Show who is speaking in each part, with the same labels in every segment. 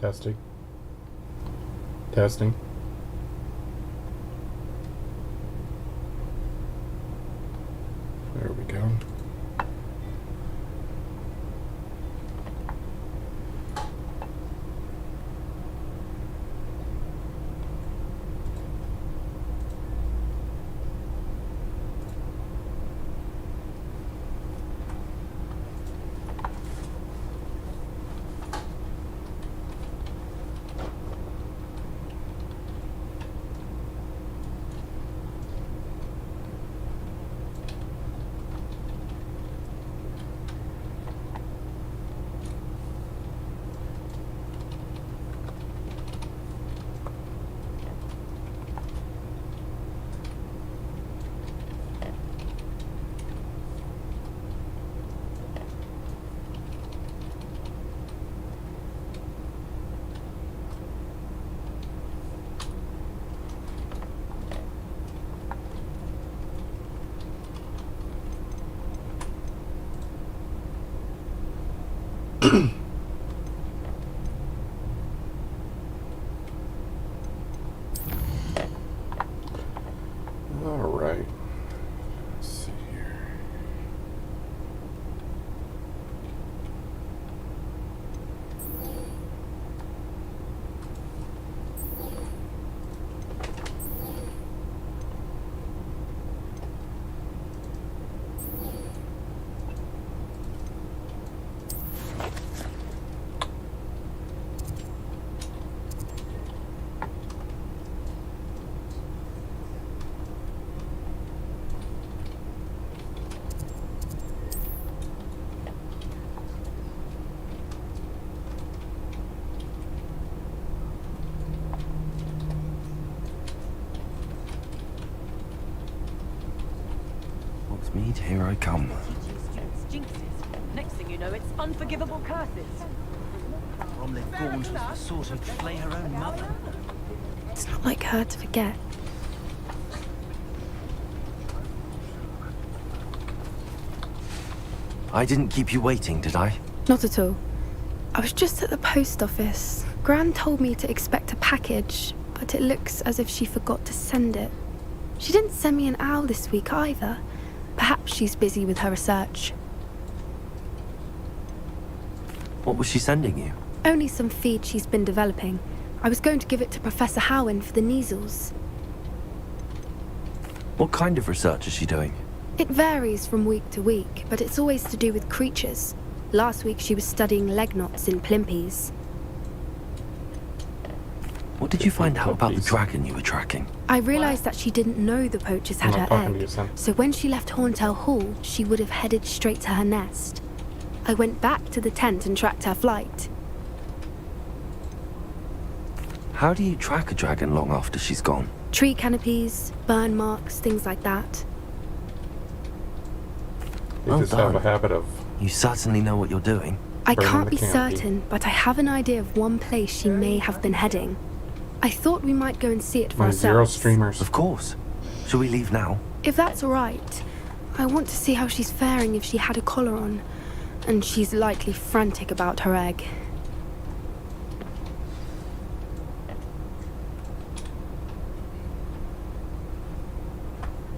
Speaker 1: Testing. Testing. There we go. All right. Let's see here.
Speaker 2: Mead, here I come.
Speaker 3: Next thing you know, it's unforgivable curses.
Speaker 2: Bromley Gaunt was the sort who'd flay her own mother.
Speaker 4: It's not like her to forget.
Speaker 2: I didn't keep you waiting, did I?
Speaker 4: Not at all. I was just at the post office. Gran told me to expect a package, but it looks as if she forgot to send it. She didn't send me an owl this week either. Perhaps she's busy with her research.
Speaker 2: What was she sending you?
Speaker 4: Only some feed she's been developing. I was going to give it to Professor Howen for the measles.
Speaker 2: What kind of research is she doing?
Speaker 4: It varies from week to week, but it's always to do with creatures. Last week she was studying leg knots in plimpies.
Speaker 2: What did you find out about the dragon you were tracking?
Speaker 4: I realised that she didn't know the poachers had her egg, so when she left Horntail Hall, she would have headed straight to her nest. I went back to the tent and tracked her flight.
Speaker 2: How do you track a dragon long after she's gone?
Speaker 4: Tree canopies, burn marks, things like that.
Speaker 1: They just have a habit of...
Speaker 2: You certainly know what you're doing.
Speaker 4: I can't be certain, but I have an idea of one place she may have been heading. I thought we might go and see it for ourselves.
Speaker 1: Zero streamers.
Speaker 2: Of course. Shall we leave now?
Speaker 4: If that's all right. I want to see how she's faring if she had a collar on. And she's likely frantic about her egg.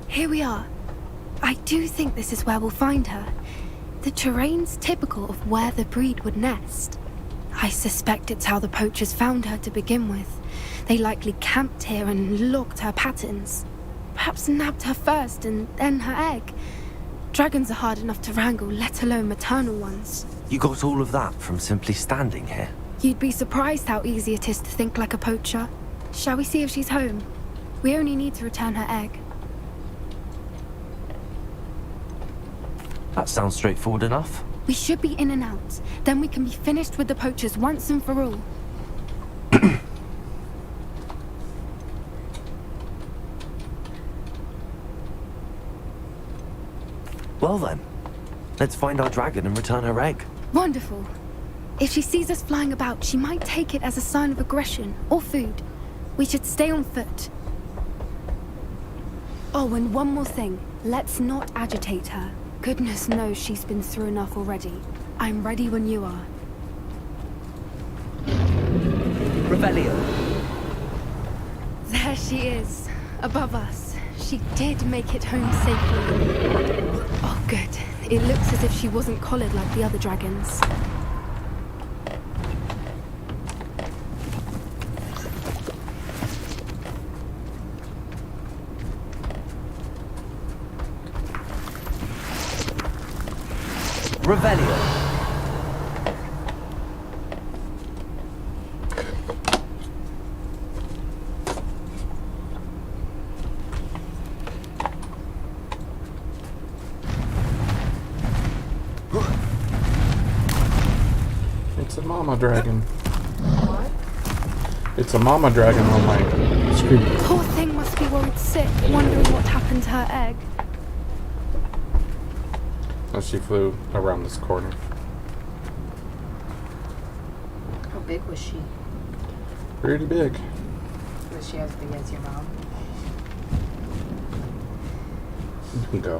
Speaker 4: Here we are. I do think this is where we'll find her. The terrain's typical of where the breed would nest. I suspect it's how the poachers found her to begin with. They likely camped here and logged her patterns. Perhaps nabbed her first and then her egg. Dragons are hard enough to wrangle, let alone maternal ones.
Speaker 2: You got all of that from simply standing here?
Speaker 4: You'd be surprised how easy it is to think like a poacher. Shall we see if she's home? We only need to return her egg.
Speaker 2: That sounds straightforward enough.
Speaker 4: We should be in and out. Then we can be finished with the poachers once and for all.
Speaker 2: Well then, let's find our dragon and return her egg.
Speaker 4: Wonderful. If she sees us flying about, she might take it as a sign of aggression or food. We should stay on foot. Oh, and one more thing. Let's not agitate her. Goodness knows she's been through enough already. I'm ready when you are.
Speaker 2: Revelio.
Speaker 4: There she is, above us. She did make it home safely. Oh, good. It looks as if she wasn't collared like the other dragons.
Speaker 2: Revelio.
Speaker 1: It's a mama dragon. What? It's a mama dragon on my screen.
Speaker 4: Poor thing must be worried sick, wondering what happened to her egg.
Speaker 1: Oh, she flew around this corner.
Speaker 5: How big was she?
Speaker 1: Pretty big.
Speaker 5: Was she as big as your mom?
Speaker 1: You can go.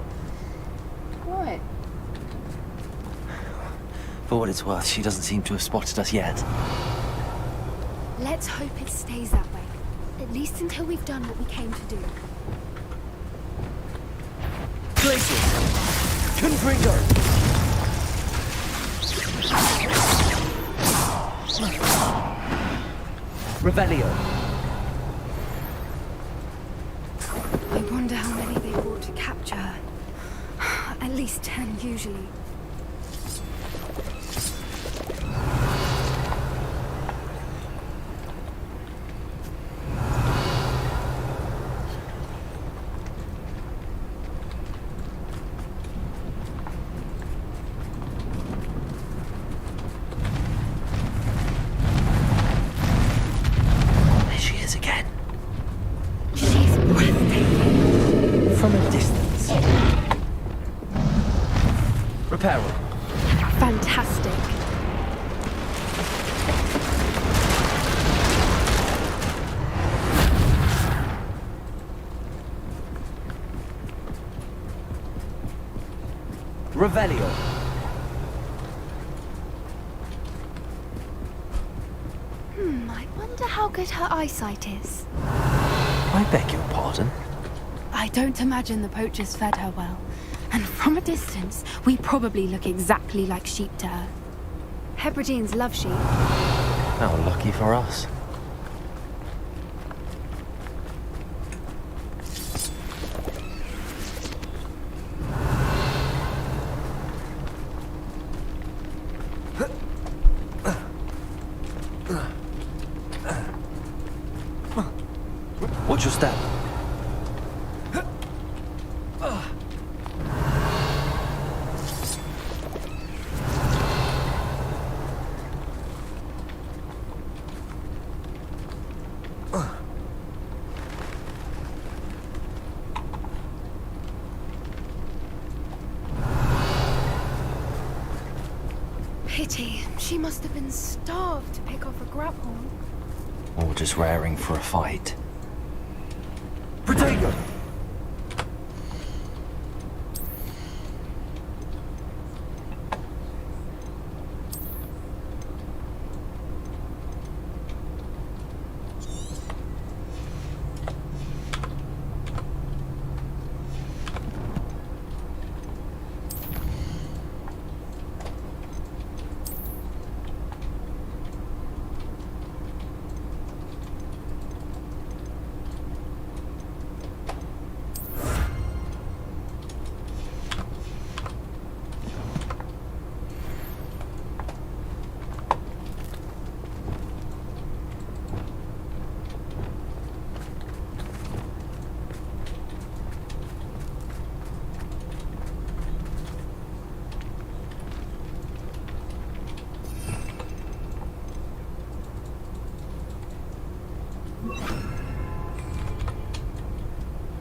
Speaker 5: What?
Speaker 2: For what it's worth, she doesn't seem to have spotted us yet.
Speaker 4: Let's hope it stays that way. At least until we've done what we came to do.
Speaker 2: Places! Confringo! Revelio.
Speaker 4: I wonder how many they brought to capture her. At least 10 usually.
Speaker 2: There she is again.
Speaker 4: She's breathtaking.
Speaker 2: From a distance. Reparo.
Speaker 4: Fantastic.
Speaker 2: Revelio.
Speaker 4: I wonder how good her eyesight is.
Speaker 2: I beg your pardon.
Speaker 4: I don't imagine the poachers fed her well. And from a distance, we probably look exactly like sheep to her. Hebrideans love sheep.
Speaker 2: How lucky for us. Watch your step.
Speaker 4: Pity. She must have been starved to pick off a grapple.
Speaker 2: Or just raring for a fight. Protego!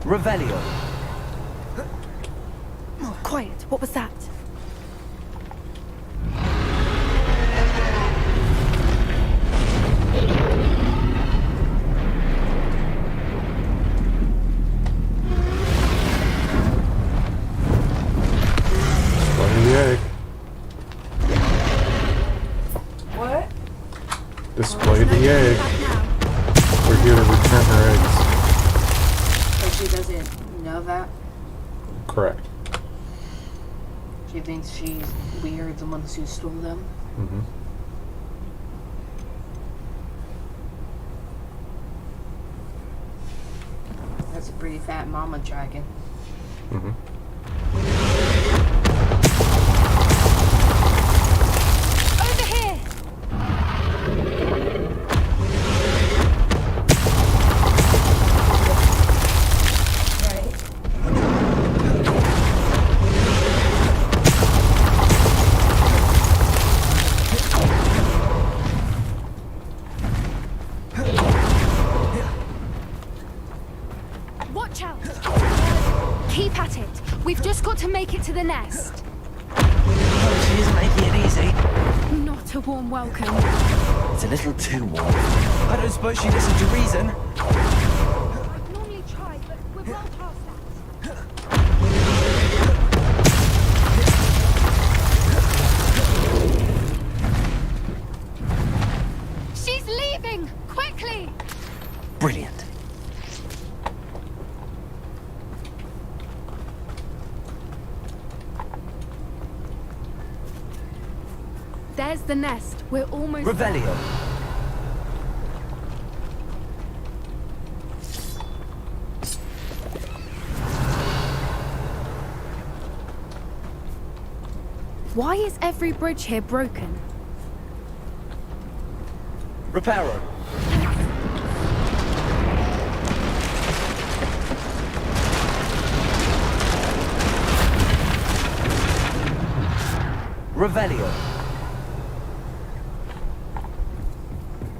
Speaker 2: Revelio.
Speaker 4: Quiet. What was that?
Speaker 1: Bloody egg.
Speaker 5: What?
Speaker 1: Display the egg.
Speaker 4: Back now.
Speaker 1: We're here to return her eggs.
Speaker 5: But she doesn't know that.
Speaker 1: Correct.
Speaker 5: She thinks she's weird, the ones who stole them.
Speaker 1: Mm-hmm.
Speaker 5: That's a pretty fat mama dragon.
Speaker 1: Mm-hmm.
Speaker 4: Over here! Watch out! Keep at it. We've just got to make it to the nest.
Speaker 2: Oh, she isn't making it easy.
Speaker 4: Not a warm welcome.
Speaker 2: It's a little too warm. I don't suppose she listened to reason.
Speaker 4: I'd normally try, but we're well past that. She's leaving! Quickly!
Speaker 2: Brilliant.
Speaker 4: There's the nest. We're almost there.
Speaker 2: Revelio.
Speaker 4: Why is every bridge here broken?
Speaker 2: Reparo. Revelio.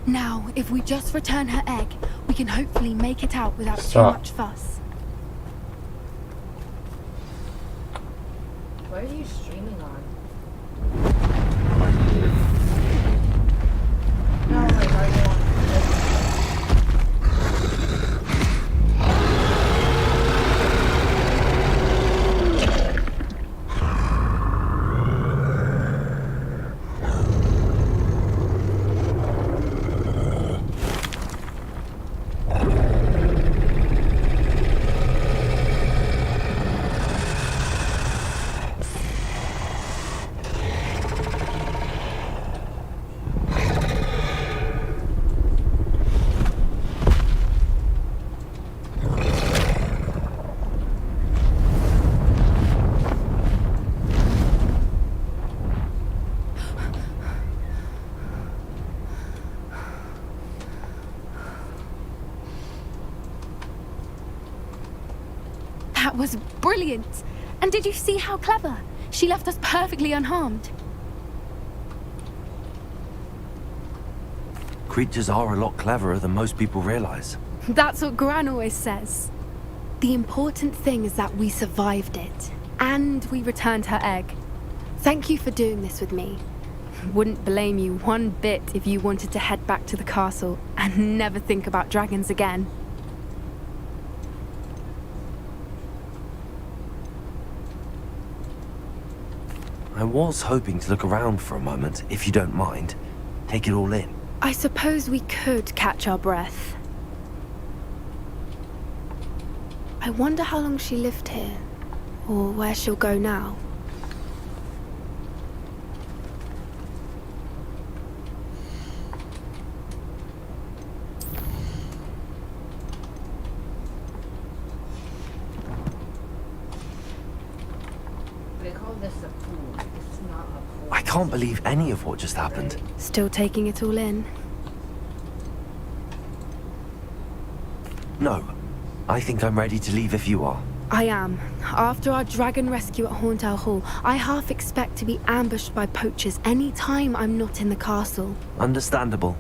Speaker 4: Now, if we just return her egg, we can hopefully make it out without
Speaker 1: Stop.
Speaker 4: too much fuss.
Speaker 5: What are you streaming on? No, like, are you on?
Speaker 4: That was brilliant! And did you see how clever? She left us perfectly unharmed.
Speaker 2: Creatures are a lot cleverer than most people realize.
Speaker 4: That's what Gran always says. The important thing is that we survived it. And we returned her egg. Thank you for doing this with me. Wouldn't blame you one bit if you wanted to head back to the castle and never think about dragons again.
Speaker 2: I was hoping to look around for a moment, if you don't mind. Take it all in.
Speaker 4: I suppose we could catch our breath. I wonder how long she lived here, or where she'll go now.
Speaker 5: They call this a pool. It's not a pool.
Speaker 2: I can't believe any of what just happened.
Speaker 4: Still taking it all in.
Speaker 2: No. I think I'm ready to leave if you are.
Speaker 4: I am. After our dragon rescue at Hauntow Hall, I half expect to be ambushed by poachers any time I'm not in the castle.
Speaker 2: Understandable.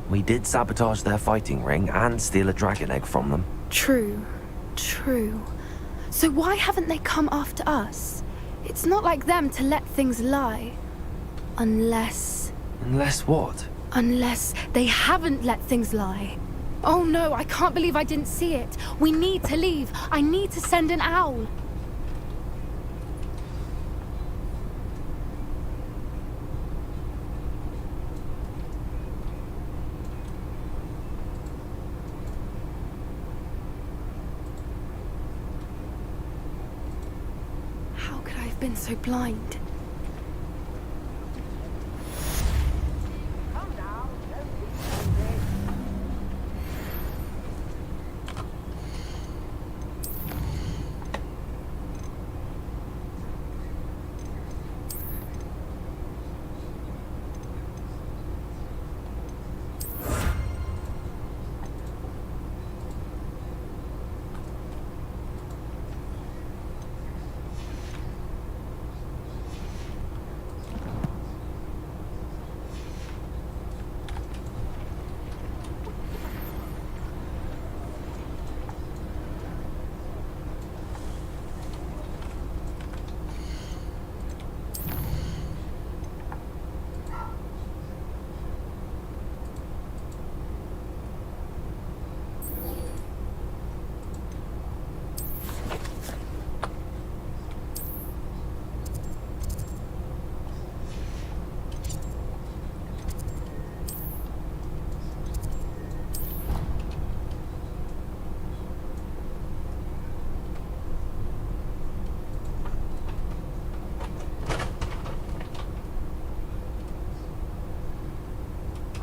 Speaker 2: We did sabotage their fighting ring and steal a dragon egg from them.
Speaker 4: True. True. So why haven't they come after us? It's not like them to let things lie. Unless
Speaker 2: What?
Speaker 4: Unless they haven't let things lie. Oh no, I can't believe I didn't see it. We need to leave. I need to send an owl. been so blind.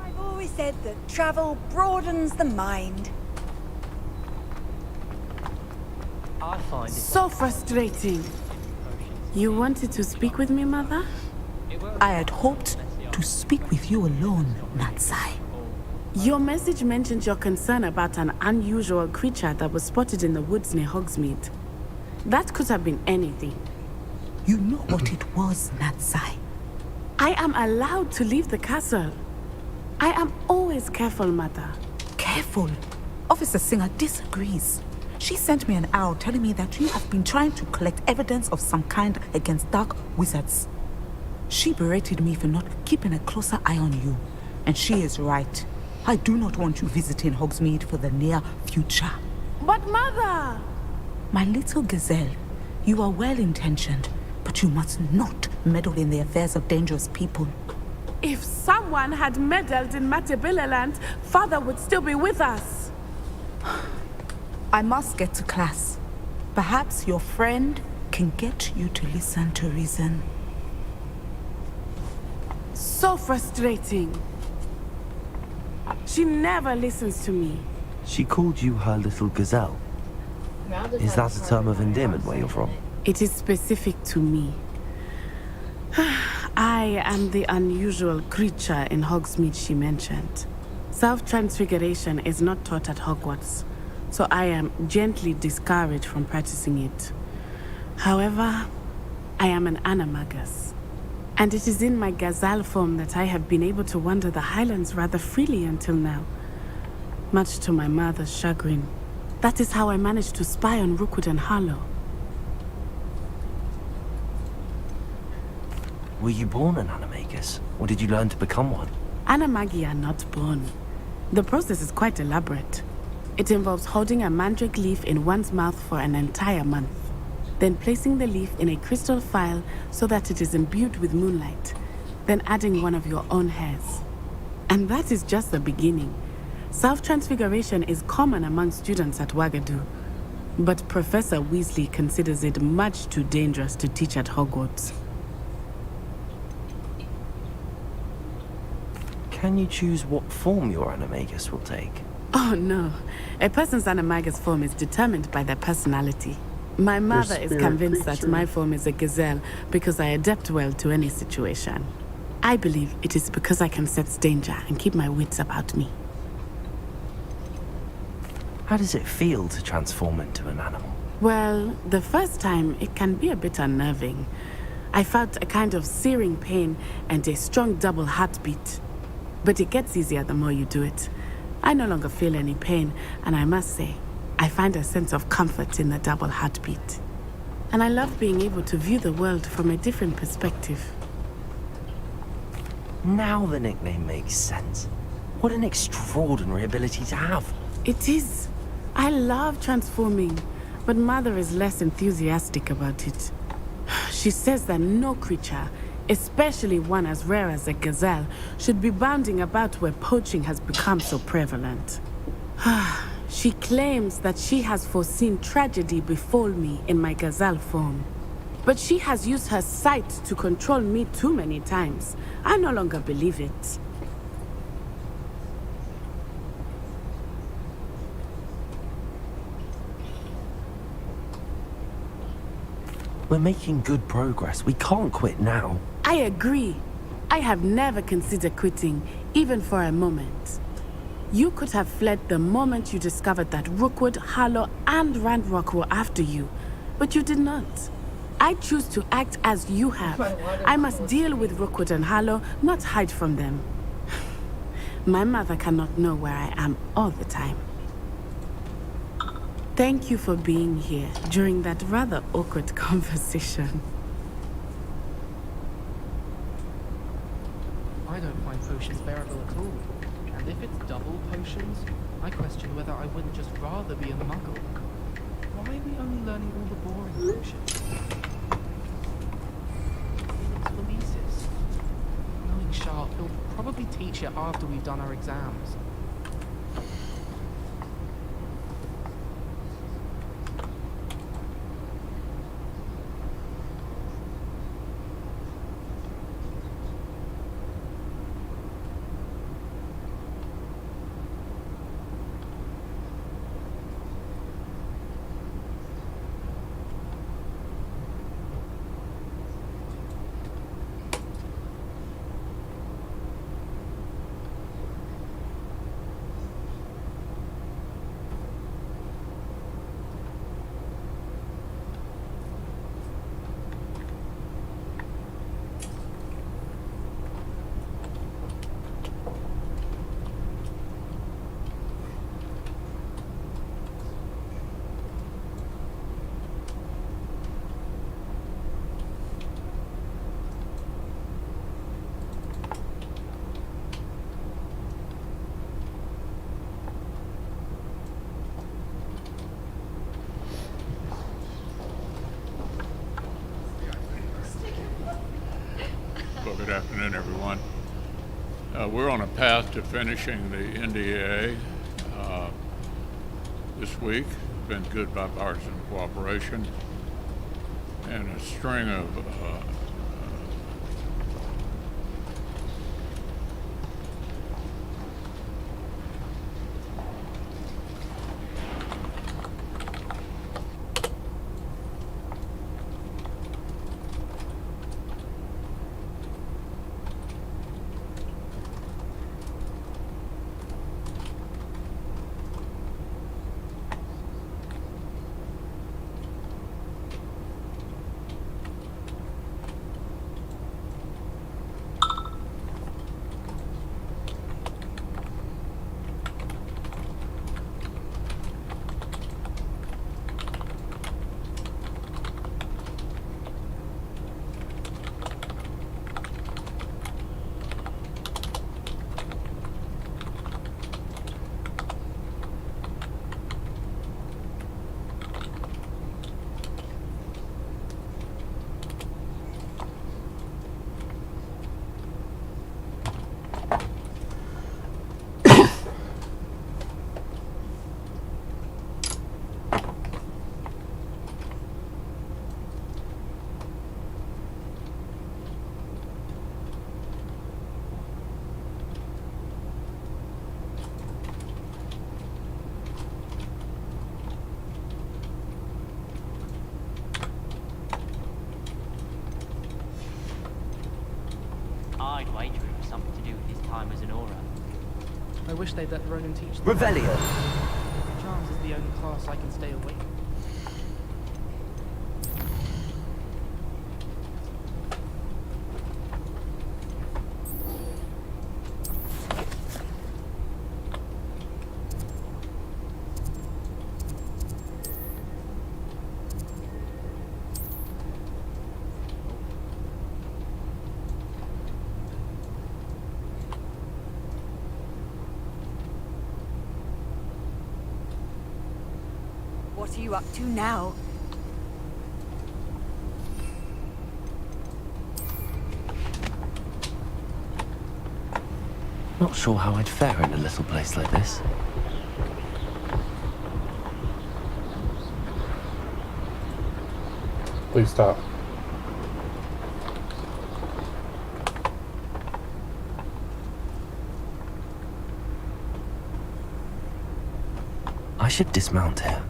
Speaker 6: I've always said that travel broadens the mind.
Speaker 7: I find it
Speaker 8: So frustrating. You wanted to speak with me, Mother?
Speaker 9: I had hoped to speak with you alone, Natsai.
Speaker 8: Your message mentioned your concern about an unusual creature that was spotted in the woods near Hogsmeade. That could have been anything.
Speaker 9: You know what it was, Natsai.
Speaker 8: I am allowed to leave the castle. I am always careful, Mother.
Speaker 9: Careful. Officer Singer disagrees. She sent me an owl telling me that you have been trying to collect evidence of some kind against dark wizards. She berated me for not keeping a closer eye on you. And she is right. I do not want you visiting Hogsmeade for the near future.
Speaker 8: But Mother!
Speaker 9: My little gazelle, you are well-intentioned, but you must not meddle in the affairs of dangerous people.
Speaker 8: If someone had meddled in Matabeleland, Father would still be with us.
Speaker 9: I must get to class. Perhaps your friend can get you to listen to reason.
Speaker 8: So frustrating. She never listens to me.
Speaker 2: She called you her little gazelle. Is that a term of endearment where you're from?
Speaker 8: It is specific to me. I am the unusual creature in Hogsmeade she mentioned. Self-transfiguration is not taught at Hogwarts, so I am gently discouraged from practicing it. However, I am an animagus, and it is in my gazelle form that I have been able to wander the highlands rather freely until now, much to my mother's chagrin. That is how I managed to spy on Rookwood and Harlow.
Speaker 2: Were you born an animagus, or did you learn to become one?
Speaker 8: Animagi are not born. The process is quite elaborate. It involves holding a mandrake leaf in one's mouth for an entire month, then placing the leaf in a crystal phial so that it is imbued with moonlight, then adding one of your own hairs. And that is just the beginning. Self-transfiguration is common among students at Wagadu, but Professor Weasley considers it much too dangerous to teach at Hogwarts.
Speaker 2: Can you choose what form your animagus will take?
Speaker 8: Oh no, a person's animagus form is determined by their personality. My mother is
Speaker 1: spirit
Speaker 8: convinced that
Speaker 1: creature.
Speaker 8: my form is a gazelle because I adapt well to any situation. I believe it is because I can sense danger and keep my wits about me.
Speaker 2: How does it feel to transform into an animal?
Speaker 8: Well, the first time it can be a bit unnerving. I felt a kind of searing pain and a strong double heartbeat. But it gets easier the more you do it. I no longer feel any pain, and I must say, I find a sense of comfort in the double heartbeat. And I love being able to view the world from a different perspective.
Speaker 2: Now the nickname makes sense. What an extraordinary ability to have.
Speaker 8: It is. I love transforming, but Mother is less enthusiastic about it. She says that no creature, especially one as rare as a gazelle, should be bounding about where poaching has become so prevalent. She claims that she has foreseen tragedy befall me in my gazelle form. But she has used her sight to control me too many times. I no longer believe it.
Speaker 2: We're making good progress. We can't quit now.
Speaker 8: I agree. I have never considered quitting, even for a moment. You could have fled the moment you discovered that Rookwood, Harlow, and Randrock were after you, but you did not. I choose to act as you have. I must deal with Rookwood and Harlow, not hide from them. My mother cannot know where I am all the time. Thank you for being here during that rather awkward conversation.
Speaker 10: I don't find potions bearable at all. And if it's double potions, I question whether I wouldn't just rather be a muggle. Why are we only learning all the boring potions? It's Felicis. Knowing Sharp, he'll probably teach it after we've done our exams.
Speaker 11: Well, good afternoon, everyone. We're on a path to finishing the NDA this week. It's been good bipartisan cooperation and a string of
Speaker 7: I'd wager it was something to do with his time as an aura.
Speaker 10: I wish they'd let Ronan teach them.
Speaker 2: Revelio.
Speaker 10: Charms is the only class I can stay awake.
Speaker 6: What are you up to now?
Speaker 2: Not sure how I'd fare in a little place like this.
Speaker 1: Please stop.
Speaker 2: I should dismount here.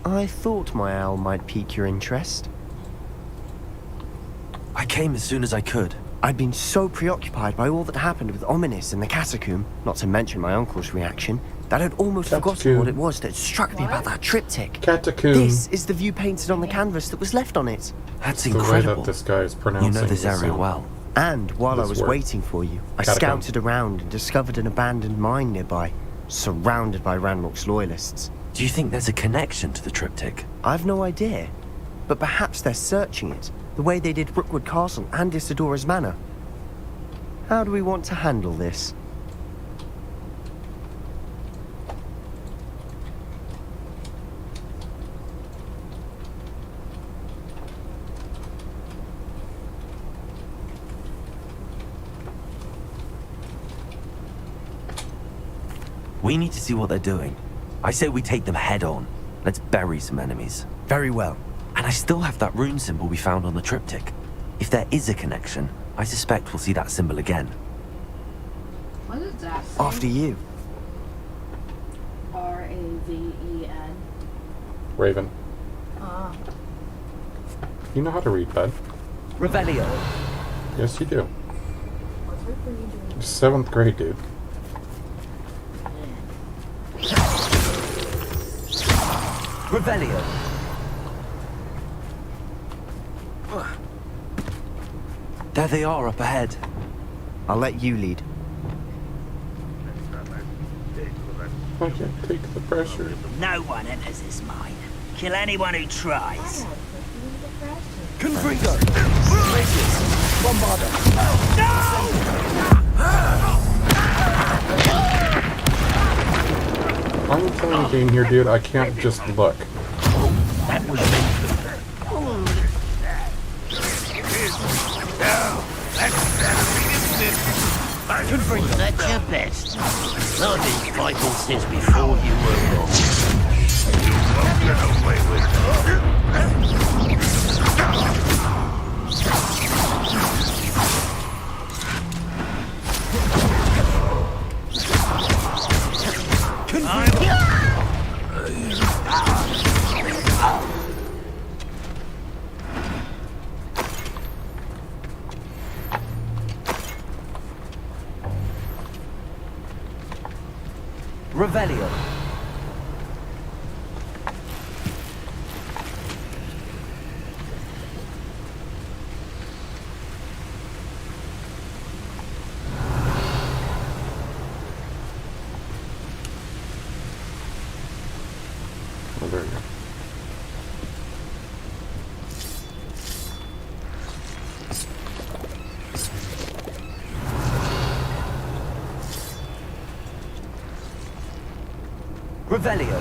Speaker 12: I thought my owl might pique your interest.
Speaker 2: I came as soon as I could.
Speaker 12: I'd been so preoccupied by all that happened with Ominous in the catacomb, not to mention my uncle's reaction, that I'd almost forgotten what it was that struck me about that triptych.
Speaker 1: Catacomb.
Speaker 12: This is the view painted on the canvas that was left on it.
Speaker 2: That's
Speaker 1: the way
Speaker 2: incredible.
Speaker 1: that this guy is pronouncing
Speaker 2: You know this area well.
Speaker 12: And while I was
Speaker 1: word.
Speaker 12: waiting for you, I
Speaker 1: Catacomb.
Speaker 12: scouted around and discovered an abandoned mine nearby, surrounded by Ranrock's loyalists.
Speaker 2: Do you think there's a connection to the triptych?
Speaker 12: I've no idea, but perhaps they're searching it, the way they did Rookwood Castle and Isidora's Manor. How do we want to handle this?
Speaker 2: We need to see what they're doing. I say we take them head on. Let's bury some enemies.
Speaker 12: Very well.
Speaker 2: And I still have that rune symbol we found on the triptych. If there is a connection, I suspect we'll see that symbol again.
Speaker 5: What is that?
Speaker 12: After you.
Speaker 5: R-A-V-E-N.
Speaker 1: Raven.
Speaker 5: Ah.
Speaker 1: You know how to read, bud.
Speaker 12: Revelio.
Speaker 1: Yes, you do.
Speaker 5: What's her reading?
Speaker 1: 7th grade, dude.
Speaker 12: Revelio.
Speaker 2: There they are up ahead.
Speaker 12: I'll let you lead.
Speaker 1: I can't take the pressure.
Speaker 13: No one enters this mine. Kill anyone who tries.
Speaker 12: Confringo! Bombarder!
Speaker 1: I'm playing a game here, dude. I can't just look.
Speaker 13: That was me. Confringo, that's your best. I've been fighting since before you were born. You won't get away with
Speaker 12: Revelio.
Speaker 1: Oh, there you go.
Speaker 12: Revelio.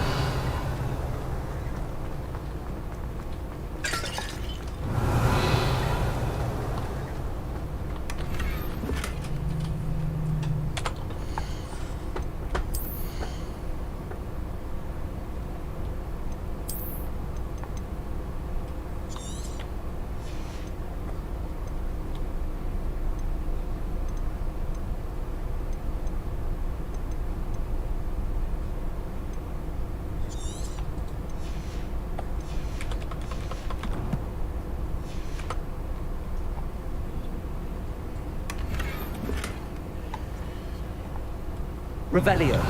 Speaker 12: Revelio.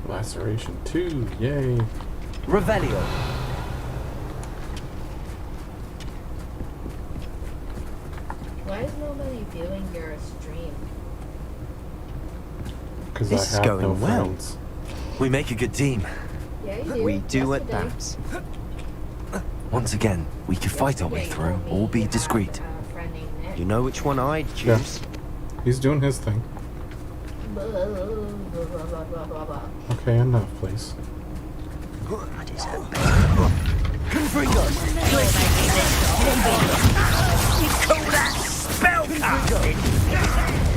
Speaker 1: Laceration 2, yay.
Speaker 12: Revelio.
Speaker 5: Why is nobody viewing your stream?
Speaker 1: Because I
Speaker 12: This is
Speaker 1: have
Speaker 12: going
Speaker 1: no
Speaker 12: well.
Speaker 1: friends.
Speaker 2: We make a good team.
Speaker 5: Yeah, you do.
Speaker 12: We do
Speaker 5: Yes,
Speaker 12: at
Speaker 5: you
Speaker 12: that.
Speaker 2: Once again, we could fight our way through, or be discreet.
Speaker 12: You know which one I'd choose.
Speaker 1: Yeah. He's doing his thing. Okay, enough, please.
Speaker 13: What is it? You call that spellcasting?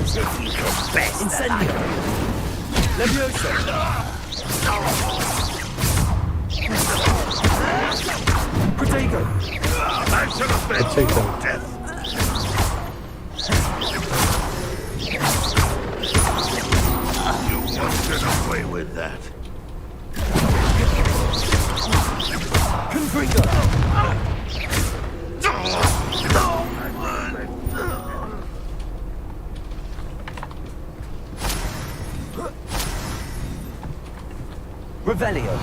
Speaker 13: As if you could best Incendio. Leviosa.
Speaker 2: Protego.
Speaker 1: Potato.
Speaker 13: You won't get away with that.
Speaker 2: Revelio.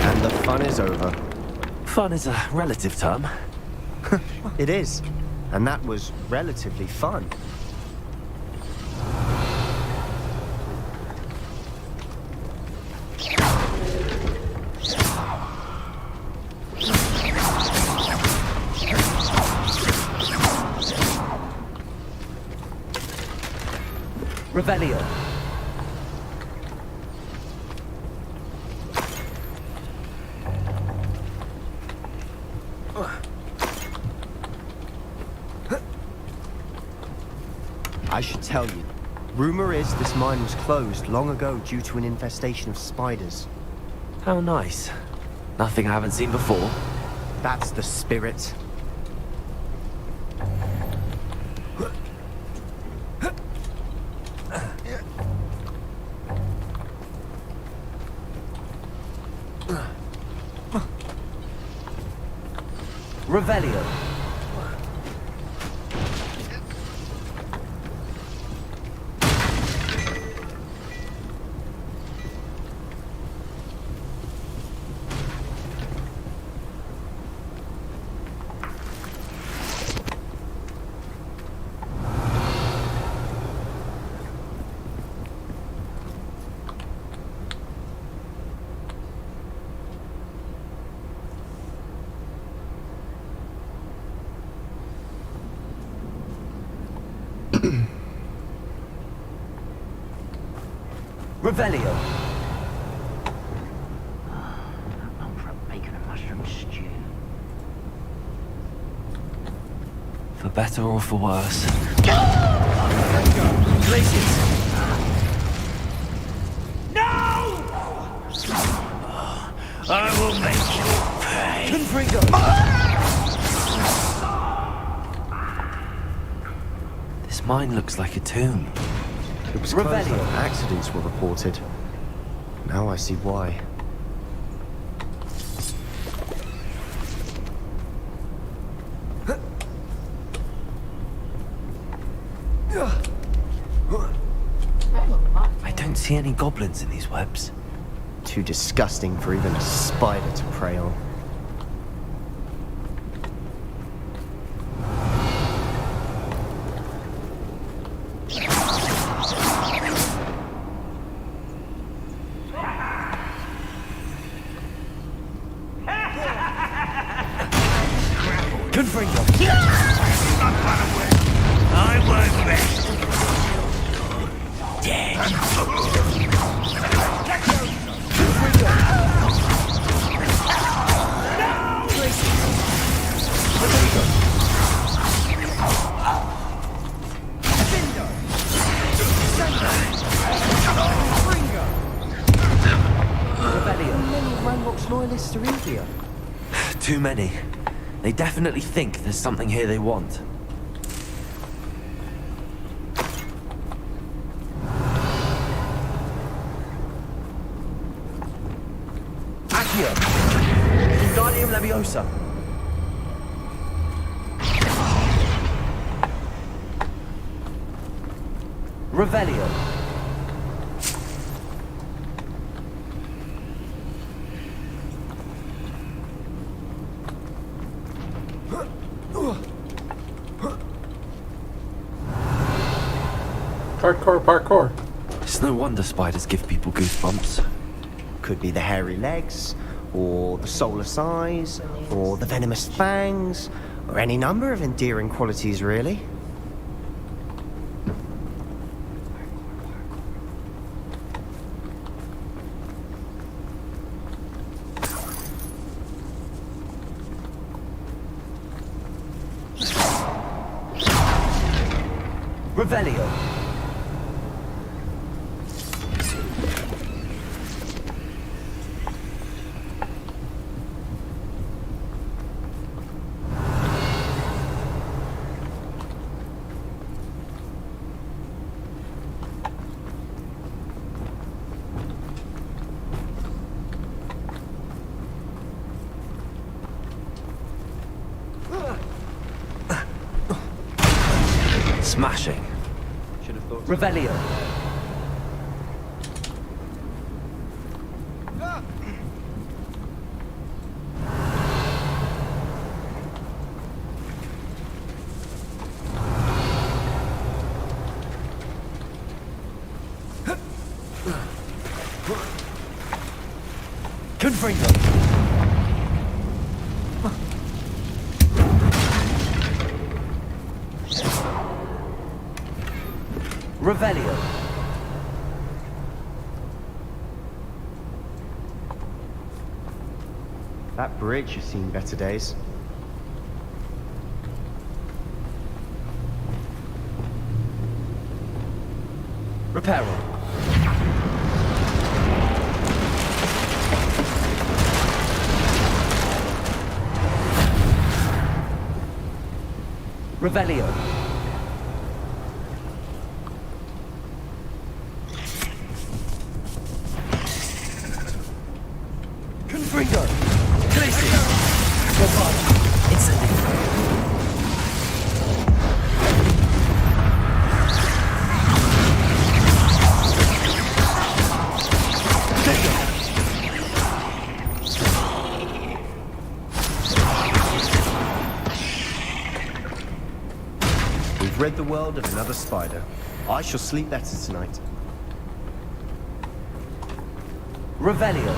Speaker 12: And the fun is over.
Speaker 2: Fun is a relative term.
Speaker 12: It is. And that was relatively fun.
Speaker 2: Revelio.
Speaker 12: I should tell you. Rumor is this mine was closed long ago due to an infestation of spiders.
Speaker 2: How nice. Nothing I haven't seen before.
Speaker 12: That's the spirit.
Speaker 2: Revelio. Revelio.
Speaker 13: I'm for a bacon and mushroom stew.
Speaker 2: For better or for worse.
Speaker 13: Places. No! I will make you pay.
Speaker 2: This mine looks like a tomb.
Speaker 12: It was closed
Speaker 2: Revelio.
Speaker 12: when accidents were reported. Now I see why.
Speaker 2: I don't see any goblins in these webs.
Speaker 12: Too disgusting for even a spider to prey on.
Speaker 13: I won't rest. Dead.
Speaker 12: Loyalists are in here.
Speaker 2: Too many. They definitely think there's something here they want.
Speaker 12: Accio! Wingardium Leviosa!
Speaker 2: Revelio.
Speaker 1: Parkour, parkour.
Speaker 2: It's no wonder spiders give people goosebumps.
Speaker 12: Could be the hairy legs, or the soulless eyes, or the venomous fangs, or any number of endearing qualities, really.
Speaker 2: Revelio. Smashing. Revelio.
Speaker 12: Confringo.
Speaker 2: Revelio.
Speaker 12: That bridge has seen better days.
Speaker 2: Reparo. Revelio.
Speaker 12: Confringo. We've rid the world of another spider. I shall sleep better tonight.
Speaker 2: Revelio.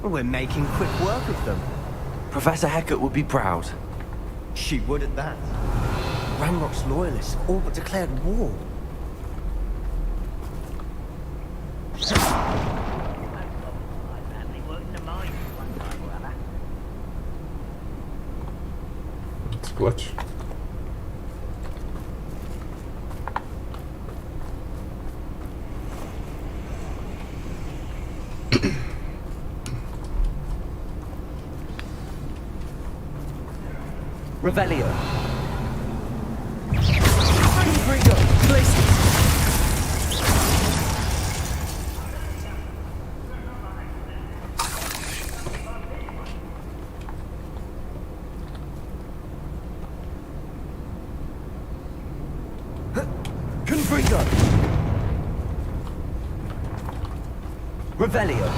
Speaker 12: We're making quick work of them.
Speaker 2: Professor Hecat would be proud.
Speaker 12: She would at that. Ranrock's loyalists all but declared war.
Speaker 1: It's a glitch.
Speaker 2: Revelio.
Speaker 12: Confringo. Places. Confringo.
Speaker 2: Revelio.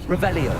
Speaker 2: Revelio.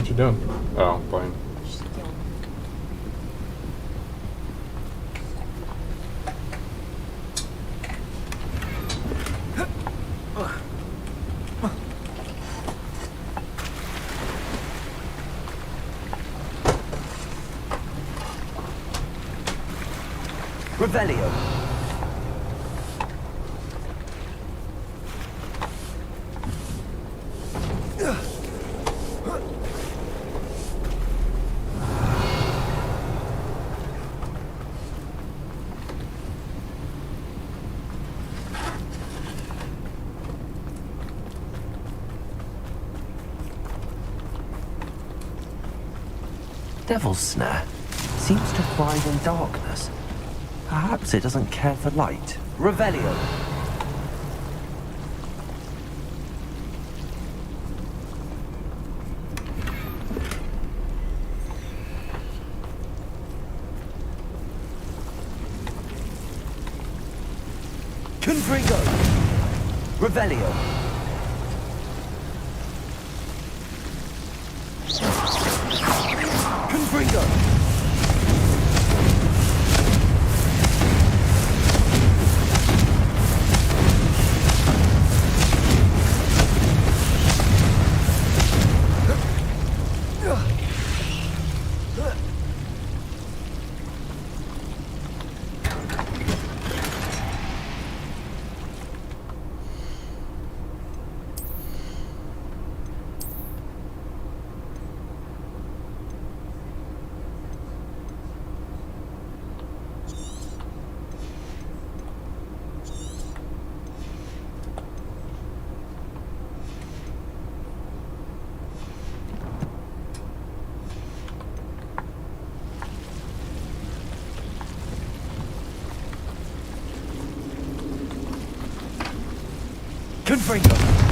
Speaker 1: What you doing? Oh, playing.
Speaker 2: Revelio. Devil's Snare seems to thrive in darkness. Perhaps it doesn't care for light. Revelio. Confringo. Revelio. Confringo. Confringo.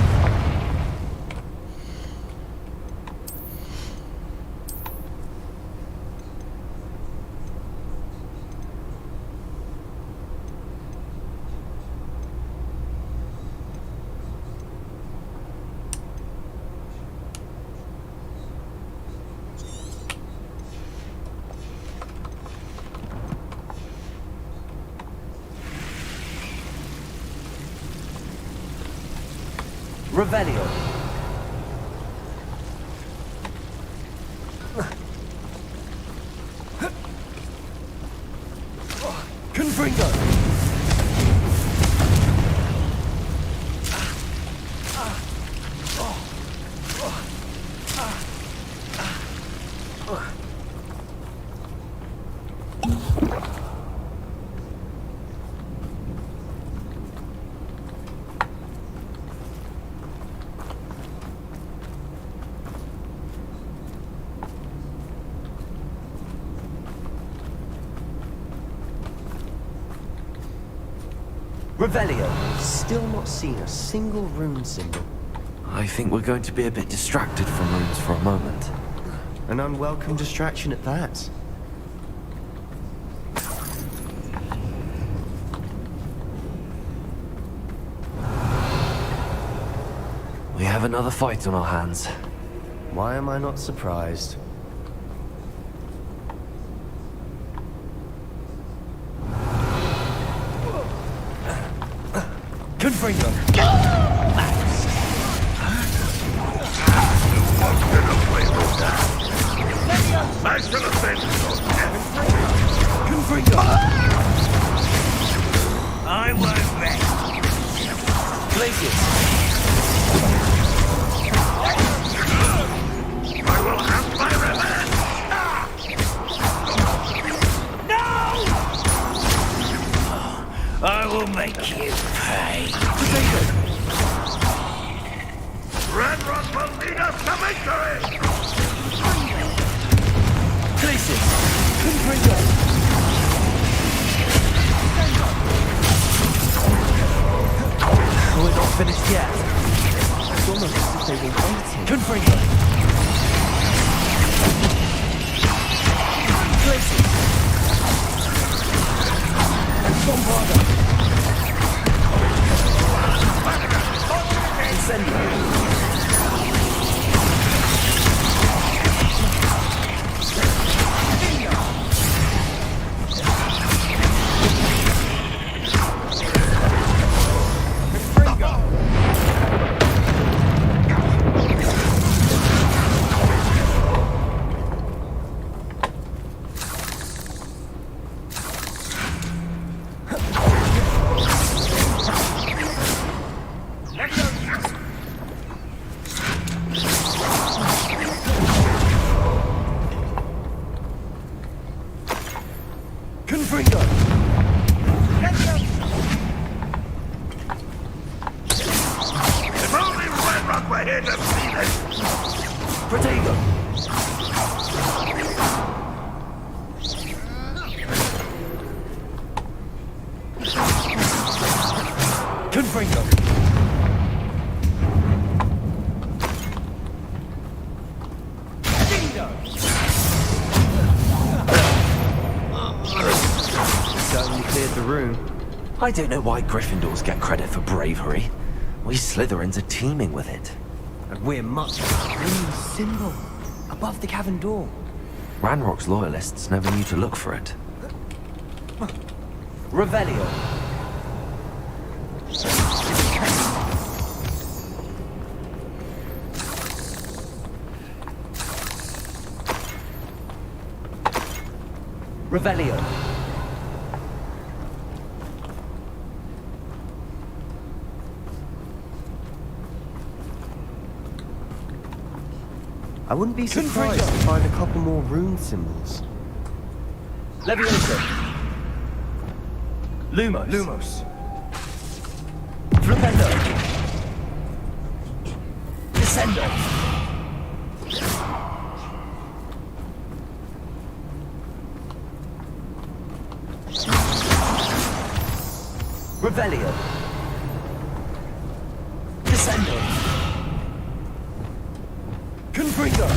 Speaker 2: Revelio. Confringo. Revelio.
Speaker 12: Still not seen a single rune symbol.
Speaker 2: I think we're going to be a bit distracted from runes for a moment.
Speaker 12: An unwelcome distraction at that.
Speaker 2: We have another fight on our hands.
Speaker 12: Why am I not surprised?
Speaker 2: Confringo. Confringo.
Speaker 13: I won't rest.
Speaker 2: Glacius.
Speaker 13: I will have my revenge! No! I will make you pay. Red Rock will lead us to victory!
Speaker 2: Glacius. Confringo. We're not finished yet.
Speaker 12: It's almost as if they were waiting.
Speaker 2: Confringo. Glacius. And Bombarda. Incendio. Confringo.
Speaker 12: Certainly cleared the room.
Speaker 2: I don't know why Gryffindors get credit for bravery. We Slytherins are teeming with it.
Speaker 12: And we're much green symbol above the cavern door.
Speaker 2: Ranrock's loyalists never knew to look for it. Revelio. Revelio.
Speaker 12: I wouldn't be surprised to find a couple more rune symbols.
Speaker 2: Levioso. Lumos.
Speaker 12: Lumos.
Speaker 2: Flipendo. Descendo. Revelio. Descendo. Confringo.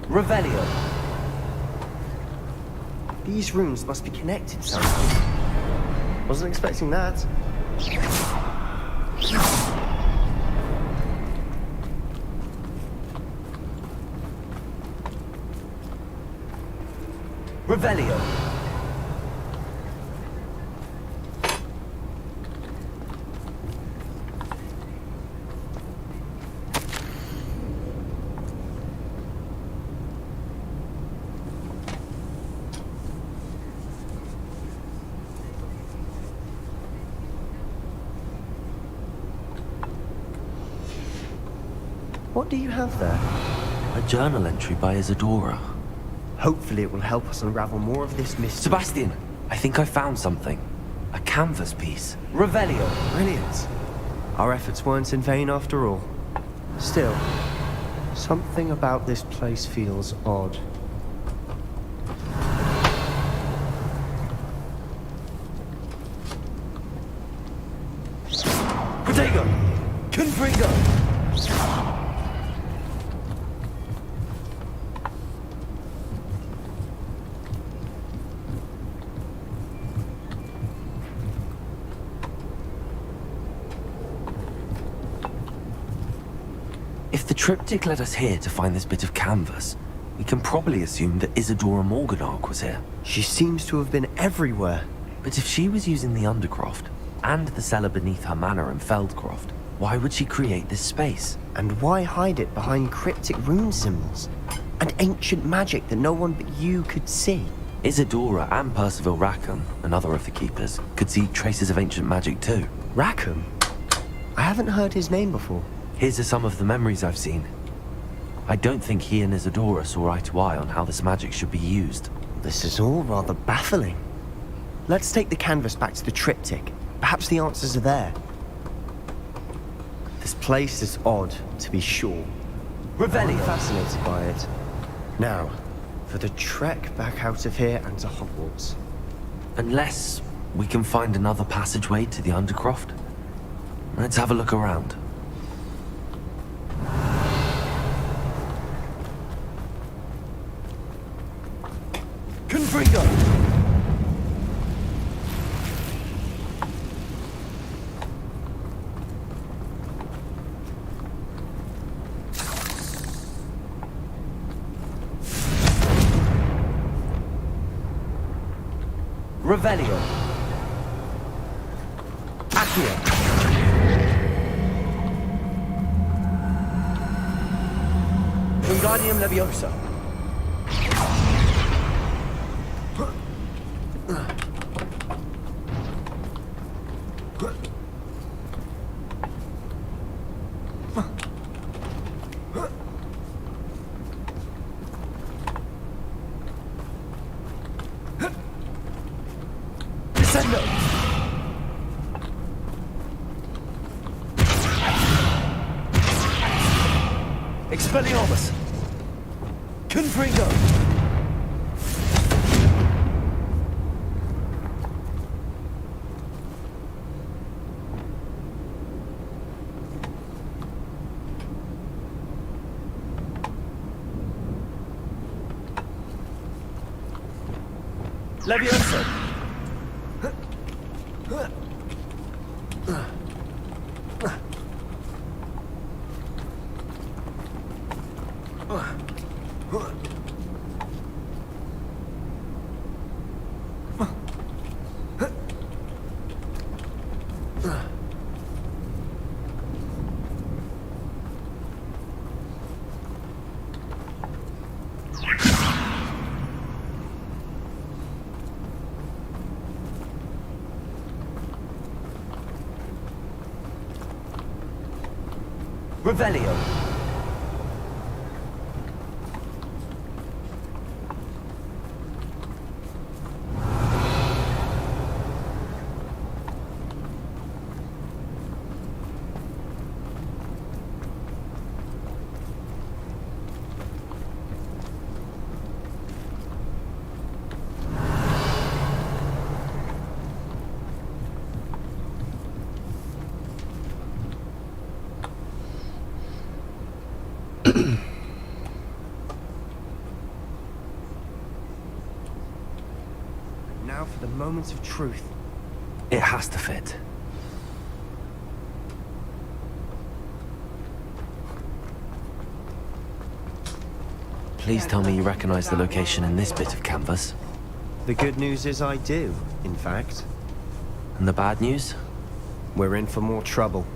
Speaker 2: Revelio.
Speaker 12: These runes must be connected somehow. Wasn't expecting that.
Speaker 2: Revelio.
Speaker 12: What do you have there?
Speaker 2: A journal entry by Isadora.
Speaker 12: Hopefully it will help us unravel more of this mystery.
Speaker 2: Sebastian, I think I found something. A canvas piece. Revelio.
Speaker 12: Brilliant. Our efforts weren't in vain after all. Still, something about this place feels odd.
Speaker 2: Protego. Confringo. If the triptych led us here to find this bit of canvas, we can probably assume that Isadora Morganach was here.
Speaker 12: She seems to have been everywhere.
Speaker 2: But if she was using the Undercroft, and the cellar beneath her manor in Feldcroft, why would she create this space?
Speaker 12: And why hide it behind cryptic rune symbols? And ancient magic that no one but you could see?
Speaker 2: Isadora and Percival Rackham, another of the Keepers, could see traces of ancient magic too.
Speaker 12: Rackham? I haven't heard his name before.
Speaker 2: Here's are some of the memories I've seen. I don't think he and Isadora saw eye to eye on how this magic should be used.
Speaker 12: This is all rather baffling. Let's take the canvas back to the triptych. Perhaps the answers are there. This place is odd, to be sure.
Speaker 2: Revelio.
Speaker 12: I'm fascinated by it. Now, for the trek back out of here and to Hogwarts.
Speaker 2: Unless we can find another passageway to the Undercroft. Let's have a look around. Confringo! Revelio. Accio. Wingardium Leviosa. Expelliarmus! Confringo! Levioso! Revelio.
Speaker 12: Now for the moments of truth.
Speaker 2: It has to fit. Please tell me you recognize the location in this bit of canvas.
Speaker 12: The good news is I do, in fact.
Speaker 2: And the bad news?
Speaker 12: We're in for more trouble.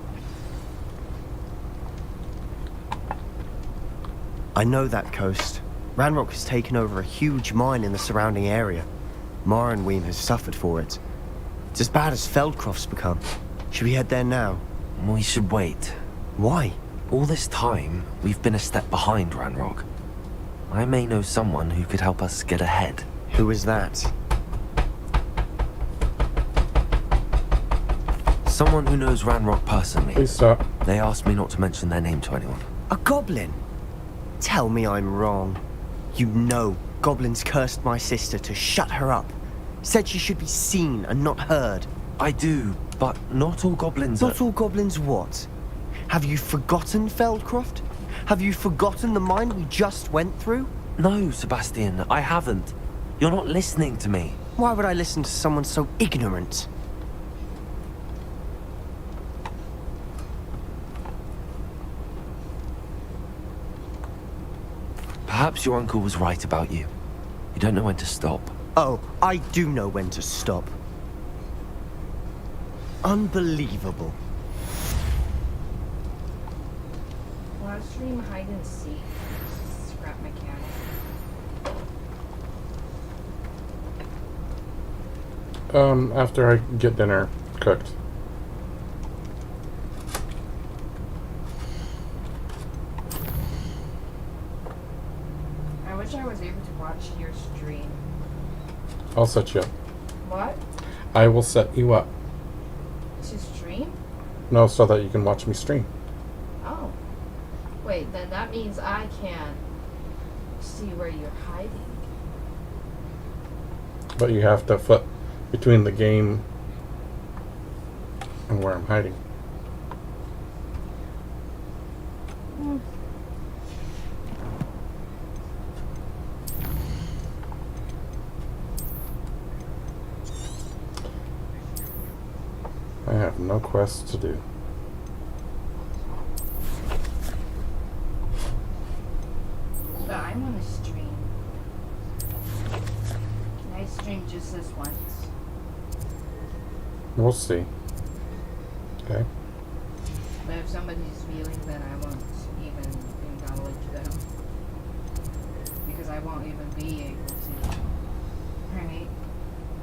Speaker 12: I know that coast. Ranrock has taken over a huge mine in the surrounding area. Morinweem has suffered for it. It's as bad as Feldcroft's become. Should we head there now?
Speaker 2: We should wait.
Speaker 12: Why?
Speaker 2: All this time, we've been a step behind Ranrock. I may know someone who could help us get ahead.
Speaker 12: Who is that?
Speaker 2: Someone who knows Ranrock personally.
Speaker 1: Please stop.
Speaker 2: They asked me not to mention their name to anyone.
Speaker 12: A goblin? Tell me I'm wrong. You know goblins cursed my sister to shut her up. Said she should be seen and not heard.
Speaker 2: I do, but not all goblins
Speaker 12: Not all goblins what? Have you forgotten Feldcroft? Have you forgotten the mine we just went through?
Speaker 2: No, Sebastian, I haven't. You're not listening to me.
Speaker 12: Why would I listen to someone so ignorant?
Speaker 2: Perhaps your uncle was right about you. You don't know when to stop.
Speaker 12: Oh, I do know when to stop. Unbelievable.
Speaker 5: Live stream hide and seek. Scrap mechanic.
Speaker 1: After I get dinner cooked.
Speaker 5: I wish I was able to watch your stream.
Speaker 1: I'll set you up.
Speaker 5: What?
Speaker 1: I will set you up.
Speaker 5: To stream?
Speaker 1: No, so that you can watch me stream.
Speaker 5: Oh. Wait, then that means I can't see where you're hiding.
Speaker 1: But you have to flip between the game and where I'm hiding.
Speaker 5: Hmm.
Speaker 1: I have no quests to do.
Speaker 5: But I want to stream. Can I stream just this once?
Speaker 1: We'll see. Okay.
Speaker 5: But if somebody's viewing, then I won't even acknowledge them. Because I won't even be able to. Right?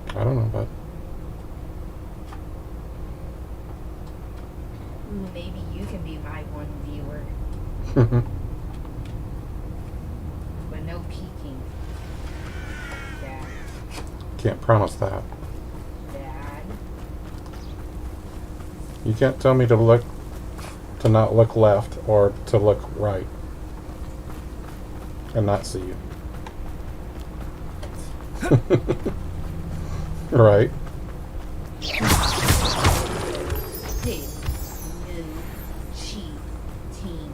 Speaker 1: I don't know, but
Speaker 5: Maybe you can be my one viewer. But no peeking. Dad.
Speaker 1: can't promise that.
Speaker 5: Dad.
Speaker 1: You can't tell me to not look left or to look right. and not see you. Right.
Speaker 5: Did no cheating.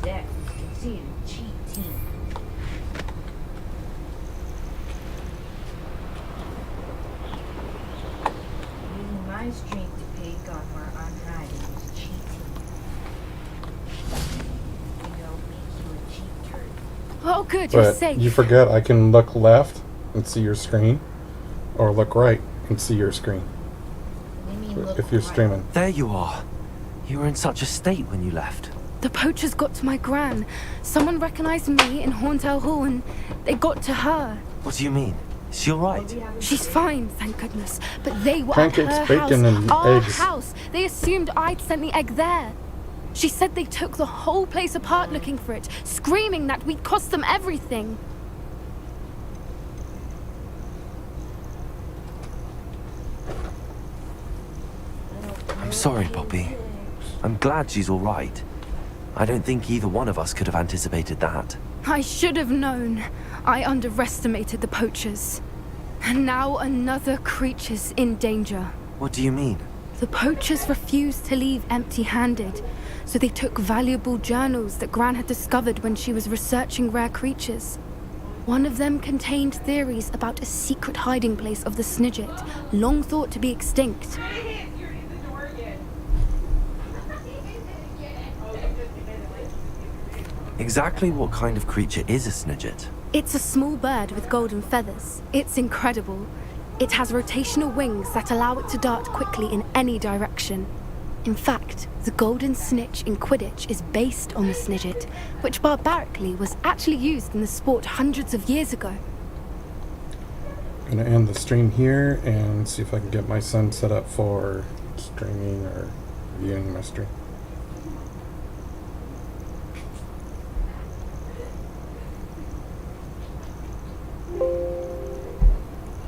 Speaker 5: That is considered cheating. Using my strength to pay God for unhiding is cheating. You know, make you a cheater.
Speaker 4: Oh, good, you're
Speaker 1: But
Speaker 4: safe.
Speaker 1: you forget I can look left and see your screen, or look right and see your screen. If you're streaming.
Speaker 2: There you are. You were in such a state when you left.
Speaker 4: The poachers got to my gran. Someone recognized me in Horntail Hall and they got to her.
Speaker 2: What do you mean? Is she alright?
Speaker 4: She's fine, thank goodness. But they were
Speaker 1: Pancakes,
Speaker 4: at her
Speaker 1: bacon,
Speaker 4: house.
Speaker 1: and
Speaker 4: Our
Speaker 1: eggs.
Speaker 4: house. They assumed I'd sent the egg there. She said they took the whole place apart looking for it, screaming that we'd cost them everything.
Speaker 2: I'm sorry, Poppy. I'm glad she's alright. I don't think either one of us could have anticipated that.
Speaker 4: I should have known. I underestimated the poachers. And now another creature's in danger.
Speaker 2: What do you mean?
Speaker 4: The poachers refused to leave empty-handed, so they took valuable journals that Gran had discovered when she was researching rare creatures. One of them contained theories about a secret hiding place of the Snidget, long thought to be extinct.
Speaker 2: Exactly what kind of creature is a Snidget?
Speaker 4: It's a small bird with golden feathers. It's incredible. It has rotational wings that allow it to dart quickly in any direction. In fact, the golden snitch in Quidditch is based on the Snidget, which barbarically was actually used in the sport hundreds of years ago.
Speaker 1: I'm gonna end the stream here and see if I can get my son set up for streaming or viewing my stream.